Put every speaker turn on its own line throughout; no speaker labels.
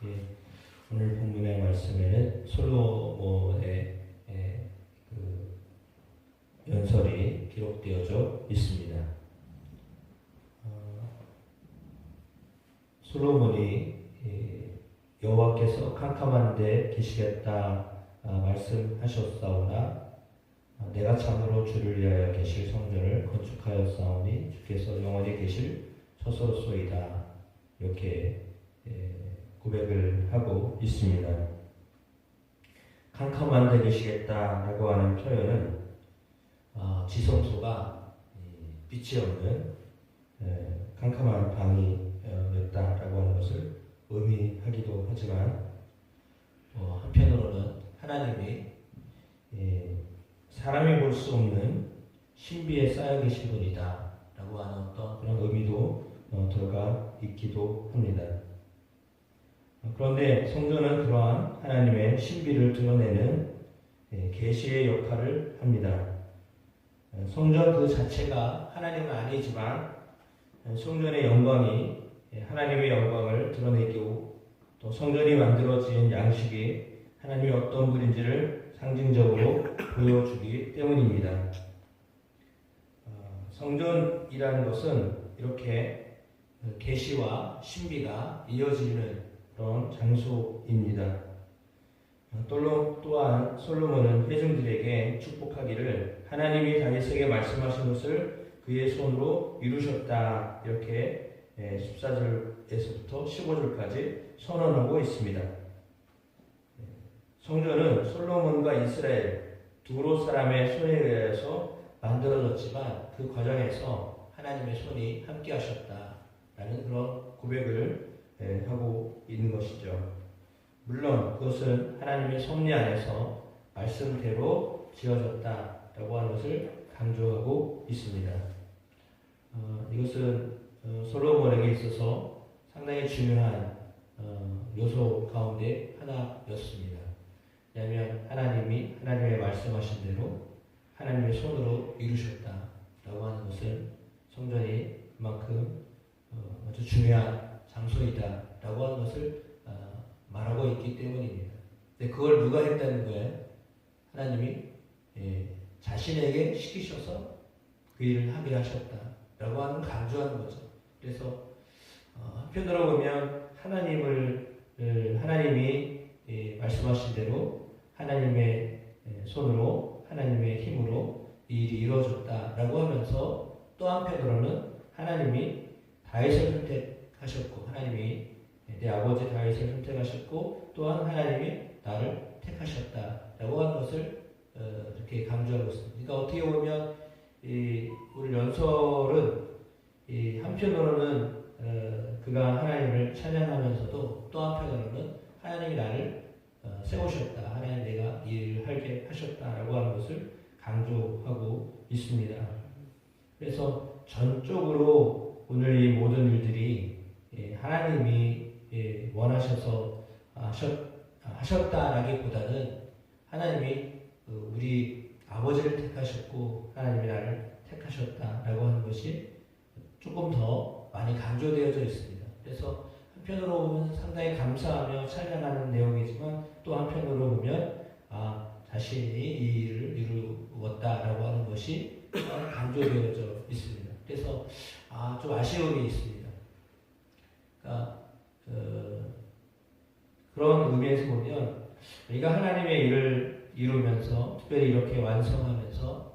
예, 오늘 본문의 말씀에는 솔로몬의 그 연설이 기록되어져 있습니다. 솔로몬이 여호와께서 캄캄한 데 계시겠다 말씀하셨사오나 내가 참으로 주를 위하여 계실 성전을 건축하였사오니 주께서 영원히 계실 처소로소이다. 이렇게 고백을 하고 있습니다. 캄캄한 데 계시겠다라고 하는 표현은 지성소가 빛이 없는 캄캄한 방이었다라고 하는 것을 의미하기도 하지만 한편으로는 하나님이 사람이 볼 수 없는 신비에 쌓여 계신 분이다 라고 하는 어떤 그런 의미도 들어가 있기도 합니다. 그런데 성전은 그러한 하나님의 신비를 드러내는 계시의 역할을 합니다. 성전 그 자체가 하나님은 아니지만 성전의 영광이 하나님의 영광을 드러내고 또 성전이 만들어진 양식이 하나님이 어떤 분인지를 상징적으로 보여주기 때문입니다. 성전이라는 것은 이렇게 계시와 신비가 이어지는 그런 장소입니다. 또한 솔로몬은 회중들에게 축복하기를 하나님이 다윗에게 말씀하신 것을 그의 손으로 이루셨다 이렇게 14절에서부터 15절까지 선언하고 있습니다. 성전은 솔로몬과 이스라엘 두로 사람의 손에 의해서 만들어졌지만 그 과정에서 하나님의 손이 함께 하셨다라는 그런 고백을 하고 있는 것이죠. 물론 그것은 하나님의 섭리 안에서 말씀대로 지어졌다라고 하는 것을 강조하고 있습니다. 이것은 솔로몬에게 있어서 상당히 중요한 요소 가운데 하나였습니다. 왜냐하면 하나님이 하나님의 말씀하신 대로 하나님의 손으로 이루셨다라고 하는 것은 성전이 그만큼 아주 중요한 장소이다라고 하는 것을 말하고 있기 때문입니다. 근데 그걸 누가 했다는 거예요? 하나님이 자신에게 시키셔서 그 일을 하게 하셨다라고 하는 강조하는 거죠. 그래서 한편으로 보면 하나님이 말씀하신 대로 하나님의 손으로 하나님의 힘으로 이 일이 이루어졌다라고 하면서 또 한편으로는 하나님이 다윗을 선택하셨고 하나님이 내 아버지 다윗을 선택하셨고 또한 하나님이 나를 택하셨다라고 하는 것을 이렇게 강조하고 있습니다. 그러니까 어떻게 보면 우리 연설은 한편으로는 그가 하나님을 찬양하면서도 또 한편으로는 하나님이 나를 세우셨다. 하나님 내가 이 일을 하게 하셨다라고 하는 것을 강조하고 있습니다. 그래서 전적으로 오늘 이 모든 일들이 하나님이 원하셔서 하셨다라기보다는 하나님이 우리 아버지를 택하셨고 하나님이 나를 택하셨다라고 하는 것이 조금 더 많이 강조되어져 있습니다. 그래서 한편으로 보면 상당히 감사하며 찬양하는 내용이지만 또 한편으로 보면 자신이 이 일을 이루었다라고 하는 것이 강조되어져 있습니다. 그래서 좀 아쉬움이 있습니다. 그러니까 그런 의미에서 보면 우리가 하나님의 일을 이루면서 특별히 이렇게 완성하면서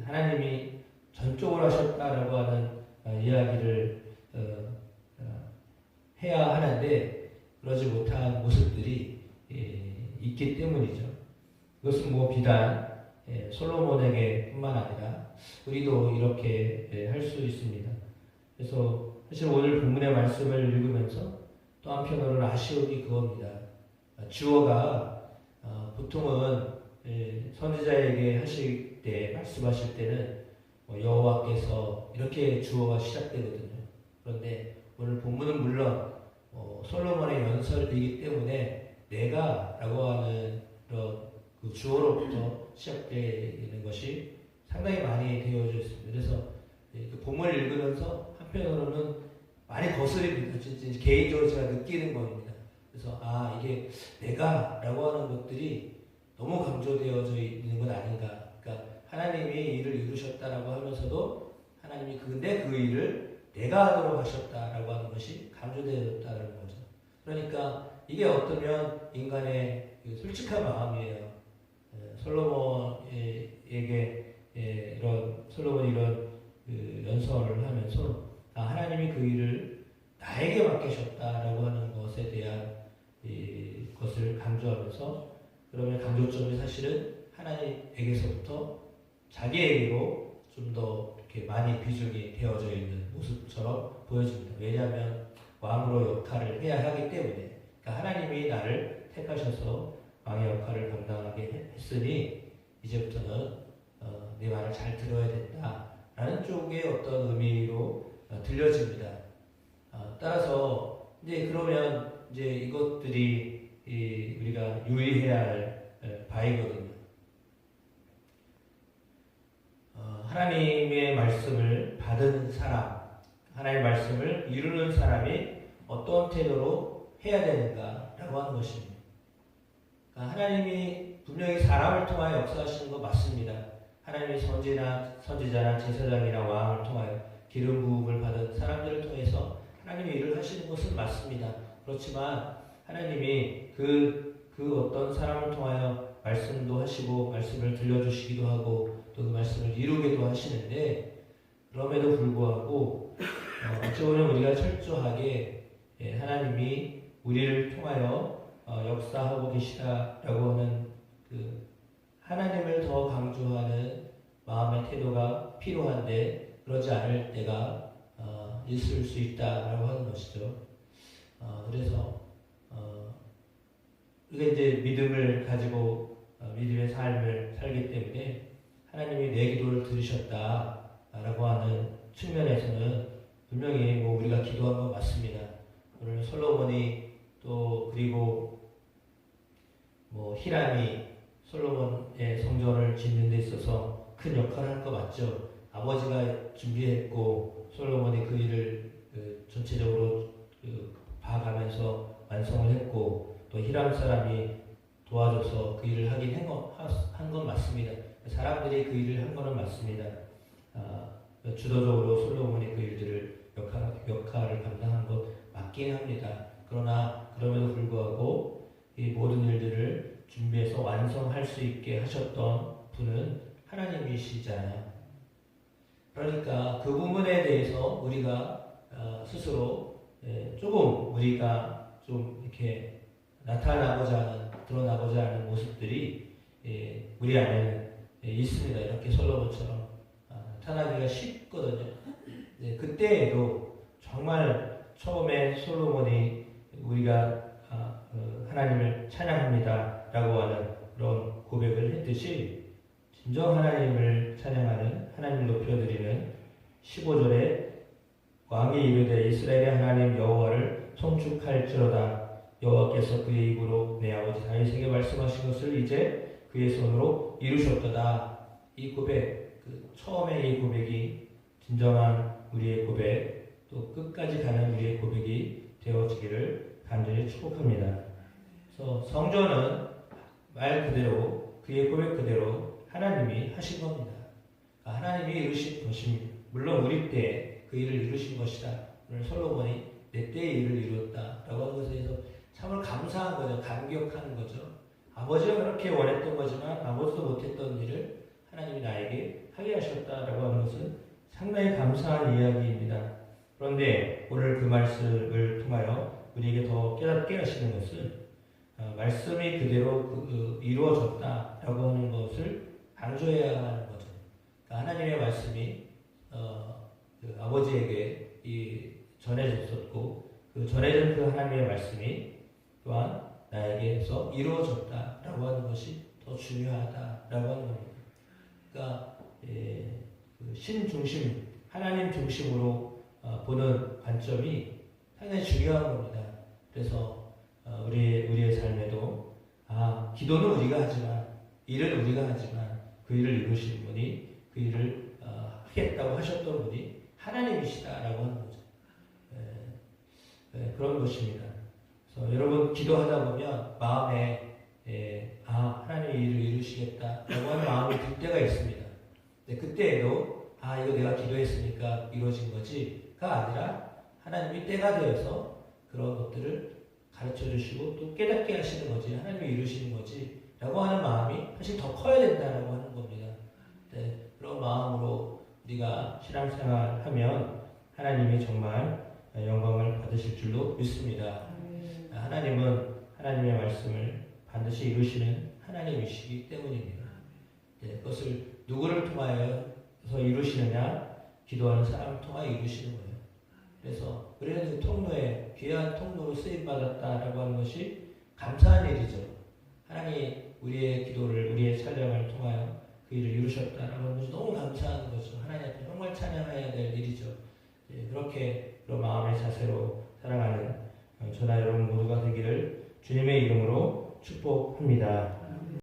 하나님이 전적으로 하셨다라고 하는 이야기를 해야 하는데 그러지 못한 모습들이 있기 때문이죠. 그것은 비단 솔로몬에게 뿐만 아니라 우리도 이렇게 할 수 있습니다. 그래서 사실 오늘 본문의 말씀을 읽으면서 또 한편으로는 아쉬움이 그겁니다. 주어가 보통은 선지자에게 하실 때 말씀하실 때는 여호와께서 이렇게 주어가 시작되거든요. 그런데 오늘 본문은 물론 솔로몬의 연설이기 때문에 내가라고 하는 그 주어로부터 시작되는 것이 상당히 많이 되어져 있습니다. 그래서 그 본문을 읽으면서 한편으로는 많이 거스립니다. 진짜 개인적으로 제가 느끼는 겁니다. 그래서 이게 내가라고 하는 것들이 너무 강조되어져 있는 건 아닌가. 그러니까 하나님이 일을 이루셨다라고 하면서도 하나님이 근데 그 일을 내가 하도록 하셨다라고 하는 것이 강조되었다는 거죠. 그러니까 이게 어떠면 인간의 솔직한 마음이에요. 솔로몬에게 솔로몬이 이런 연설을 하면서 하나님이 그 일을 나에게 맡기셨다라고 하는 것에 대한 것을 강조하면서 그러면 강조점이 사실은 하나님에게서부터 자기에게로 좀 더 이렇게 많이 비중이 되어져 있는 모습처럼 보여집니다. 왜냐하면 왕으로 역할을 해야 하기 때문에 그러니까 하나님이 나를 택하셔서 왕의 역할을 감당하게 했으니 이제부터는 네 말을 잘 들어야 된다라는 쪽의 어떤 의미로 들려집니다. 따라서 이제 그러면 이제 이것들이 우리가 유의해야 할 바이거든요. 하나님의 말씀을 받은 사람, 하나님의 말씀을 이루는 사람이 어떤 태도로 해야 되는가라고 하는 것입니다. 그러니까 하나님이 분명히 사람을 통하여 역사하시는 거 맞습니다. 하나님이 선지자나 제사장이나 왕을 통하여 기름 부음을 받은 사람들을 통해서 하나님의 일을 하시는 것은 맞습니다. 그렇지만 하나님이 그 어떤 사람을 통하여 말씀도 하시고 말씀을 들려주시기도 하고 또 그 말씀을 이루기도 하시는데 그럼에도 불구하고 어찌 보면 우리가 철저하게 하나님이 우리를 통하여 역사하고 계시다라고 하는 그 하나님을 더 강조하는 마음의 태도가 필요한데 그러지 않을 때가 있을 수 있다라고 하는 것이죠. 그래서 우리가 이제 믿음을 가지고 믿음의 삶을 살기 때문에 하나님이 내 기도를 들으셨다라고 하는 측면에서는 분명히 우리가 기도한 건 맞습니다. 오늘 솔로몬이 또 그리고 히람이 솔로몬의 성전을 짓는 데 있어서 큰 역할을 한 거 맞죠. 아버지가 준비했고 솔로몬이 그 일을 전체적으로 봐가면서 완성을 했고 또 히람 사람이 도와줘서 그 일을 하긴 한 건 맞습니다. 사람들이 그 일을 한 거는 맞습니다. 주도적으로 솔로몬이 그 일들을 역할을 감당한 것 맞긴 합니다. 그러나 그럼에도 불구하고 이 모든 일들을 준비해서 완성할 수 있게 하셨던 분은 하나님이시잖아요. 그러니까 그 부분에 대해서 우리가 스스로 조금 우리가 좀 이렇게 드러나고자 하는 모습들이 우리 안에는 있습니다. 이렇게 솔로몬처럼 나타나기가 쉽거든요. 그때에도 정말 처음에 솔로몬이 우리가 하나님을 찬양합니다 라고 하는 그런 고백을 했듯이 진정 하나님을 찬양하는 하나님을 높여드리는 15절에 왕이 이르되 이스라엘의 하나님 여호와를 송축할지로다 여호와께서 그의 입으로 내 아버지 다윗에게 말씀하신 것을 이제 그의 손으로 이루셨도다. 이 고백, 처음에 이 고백이 진정한 우리의 고백, 또 끝까지 가는 우리의 고백이 되어지기를 간절히 축복합니다. 그래서 성전은 말 그대로 그의 고백 그대로 하나님이 하신 겁니다. 하나님이 이루신 것입니다. 물론 우리 때 그 일을 이루신 것이다. 오늘 솔로몬이 내 때의 일을 이루었다라고 하는 것에 대해서 참으로 감사한 거죠. 감격하는 거죠. 아버지가 그렇게 원했던 거지만 아버지도 못했던 일을 하나님이 나에게 하게 하셨다라고 하는 것은 상당히 감사한 이야기입니다. 그런데 오늘 그 말씀을 통하여 우리에게 더 깨닫게 하시는 것은 말씀이 그대로 이루어졌다라고 하는 것을 강조해야 하는 거죠. 그러니까 하나님의 말씀이 아버지에게 전해졌었고 그 전해진 그 하나님의 말씀이 또한 나에게서 이루어졌다라고 하는 것이 더 중요하다라고 하는 겁니다. 그러니까 신 중심, 하나님 중심으로 보는 관점이 상당히 중요한 겁니다. 그래서 우리의 삶에도 기도는 우리가 하지만 일은 우리가 하지만 그 일을 이루신 분이 그 일을 하겠다고 하셨던 분이 하나님이시다라고 하는 거죠. 그런 것입니다. 그래서 여러분 기도하다 보면 마음에 하나님이 일을 이루시겠다라고 하는 마음이 들 때가 있습니다. 그때에도 이거 내가 기도했으니까 이루어진 거지가 아니라 하나님이 때가 되어서 그런 것들을 가르쳐 주시고 또 깨닫게 하시는 거지, 하나님이 이루시는 거지 라고 하는 마음이 사실 더 커야 된다라고 하는 겁니다. 그런 마음으로 우리가 신앙생활 하면 하나님이 정말 영광을 받으실 줄로 믿습니다. 하나님은 하나님의 말씀을 반드시 이루시는 하나님이시기 때문입니다. 그것을 누구를 통하여서 이루시느냐? 기도하는 사람을 통하여 이루시는 거예요. 그래서 우리는 그 통로에 귀한 통로로 쓰임받았다라고 하는 것이 감사한 일이죠. 하나님이 우리의 기도를, 우리의 찬양을 통하여 그 일을 이루셨다라고 하는 것이 너무 감사한 거죠. 하나님 앞에 정말 찬양해야 될 일이죠. 그렇게 그런 마음의 자세로 살아가는 저나 여러분 모두가 되기를 주님의 이름으로 축복합니다.